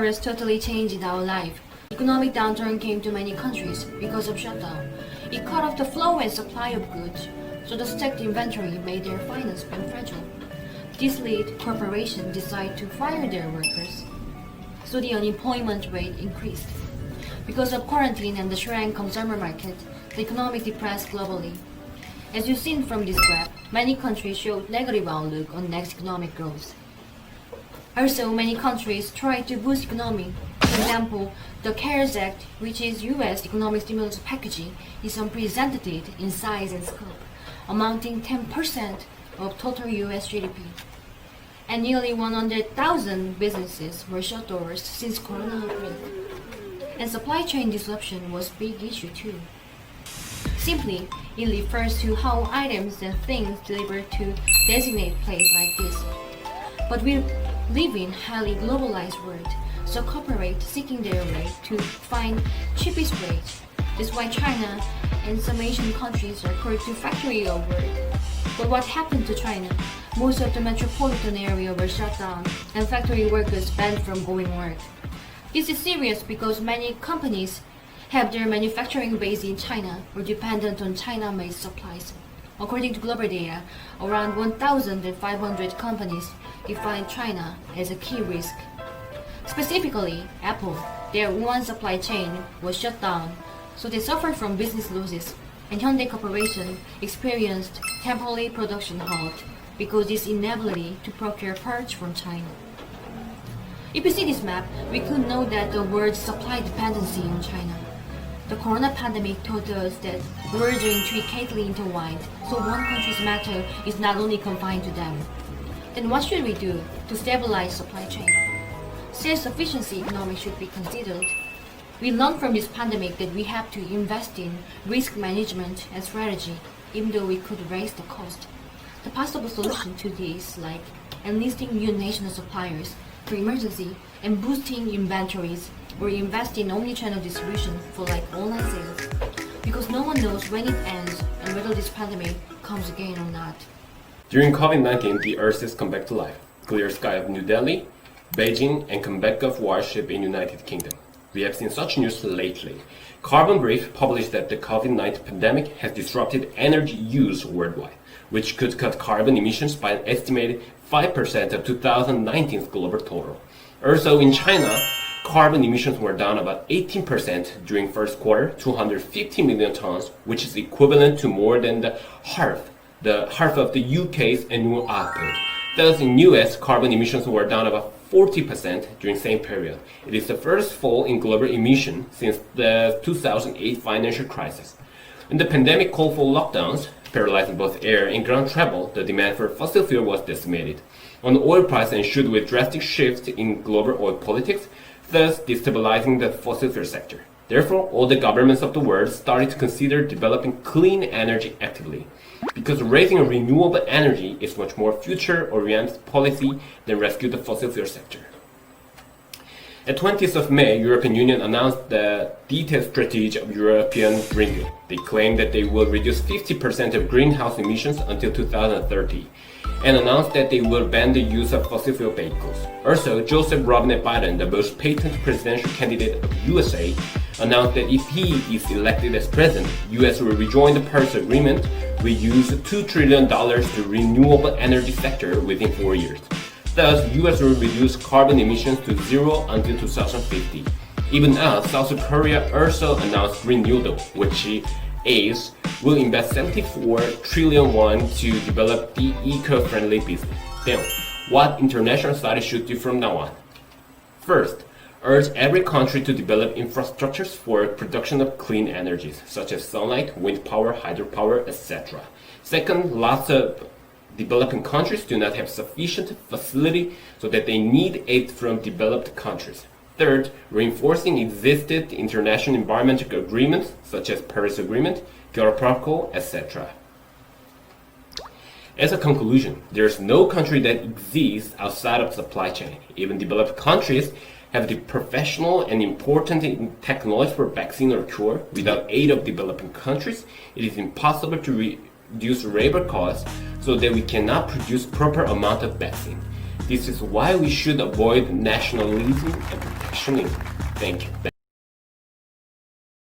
coronavirus totally changed our life. Economic downturn came to many countries because of shutdown. It cut off the flow and supply of goods, so the stacked inventory made their finance fragile. This led corporations decide to fire their workers, so the unemployment rate increased. Because of quarantine and the shrank consumer market, the economy depressed globally. As you've seen from this graph, many countries showed negative outlook on next economic growth. Also, many countries tried to boost economy. For example, the CARES Act, which is U.S. economic stimulus package, is unprecedented in size and scope, amounting 10% of total U.S. GDP. And nearly 100,000 businesses were shut doors since Corona outbreak. And supply chain disruption was a big issue too. Simply, it refers to how items and things delivered to designate place like this. But we live in a highly globalized world, so corporates seeking their way to find cheapest rates. That's why China and some Asian countries are called to factory of work. But what happened to China? Most of the metropolitan area were shut down and factory workers banned from going work. This is serious because many companies have their manufacturing base in China or dependent on China-made supplies. According to global data, around 1,500 companies define China as a key risk. Specifically, Apple, their one supply chain was shut down, so they suffered from business losses, and Hyundai Corporation experienced temporary production halt because this inability to procure parts from China. If you see this map, we could know that the world's supply dependency on China. The corona pandemic taught us that worlds are intricately intertwined, so one country's matter is not only confined to them. Then what should we do to stabilize supply chain? Self-sufficiency economics should be considered. We learned from this pandemic that we have to invest in risk management and strategy, even though we could raise the cost. The possible solution to this, like enlisting new national suppliers for emergency and boosting inventories, or invest in omnichannel distribution for like online sales, because no one knows when it ends and whether this pandemic comes again or not. During COVID-19, the Earth has come back to life. Clear sky of New Delhi, Beijing, and comeback of warship in United Kingdom. We have seen such news lately. Carbon Brief published that the COVID-19 pandemic has disrupted energy use worldwide, which could cut carbon emissions by an estimated 5% of 2019's global total. Also in China, carbon emissions were down about 18% during first quarter, 250 million tons, which is equivalent to more than the half of the UK's annual output. Thus, in US, carbon emissions were down about 40% during same period. It is the first fall in global emission since the 2008 financial crisis. When the pandemic called for lockdowns, paralyzing both air and ground travel, the demand for fossil fuel was decimated. On oil price ensued with drastic shift in global oil politics, thus destabilizing the fossil fuel sector. Therefore, all the governments of the world started to consider developing clean energy actively, because raising renewable energy is much more future-oriented policy than rescue the fossil fuel sector. At 20th of May, European Union announced the detailed strategy of European Green Deal. They claim that they will reduce 50% of greenhouse emissions until 2030, and announced that they will ban the use of fossil fuel vehicles. Also, Joseph Robinette Biden, the most patent presidential candidate of USA, announced that if he is elected as president, US will rejoin the Paris Agreement, will use $2 trillion to renewable energy sector within 4 years. Thus, US will reduce carbon emissions to zero until 2050. Even as South Korea also announced Green New Deal, which is will invest 74 trillion won to develop the eco-friendly business. Then, what international studies should do from now on? First, urge every country to develop infrastructures for production of clean energies, such as sunlight, wind power, hydropower, etc. Second, lots of developing countries do not have sufficient facility, so that they need aid from developed countries. Third, reinforcing existing international environmental agreements, such as Paris Agreement, Kyoto Protocol, etc. As a conclusion, there is no country that exists outside of supply chain. Even developed countries have the professional and important technology for vaccine or cure. Without aid of developing countries, it is impossible to reduce labor costs so that we cannot produce proper amount of vaccine. This is why we should avoid nationalism and protectionism. Thank you.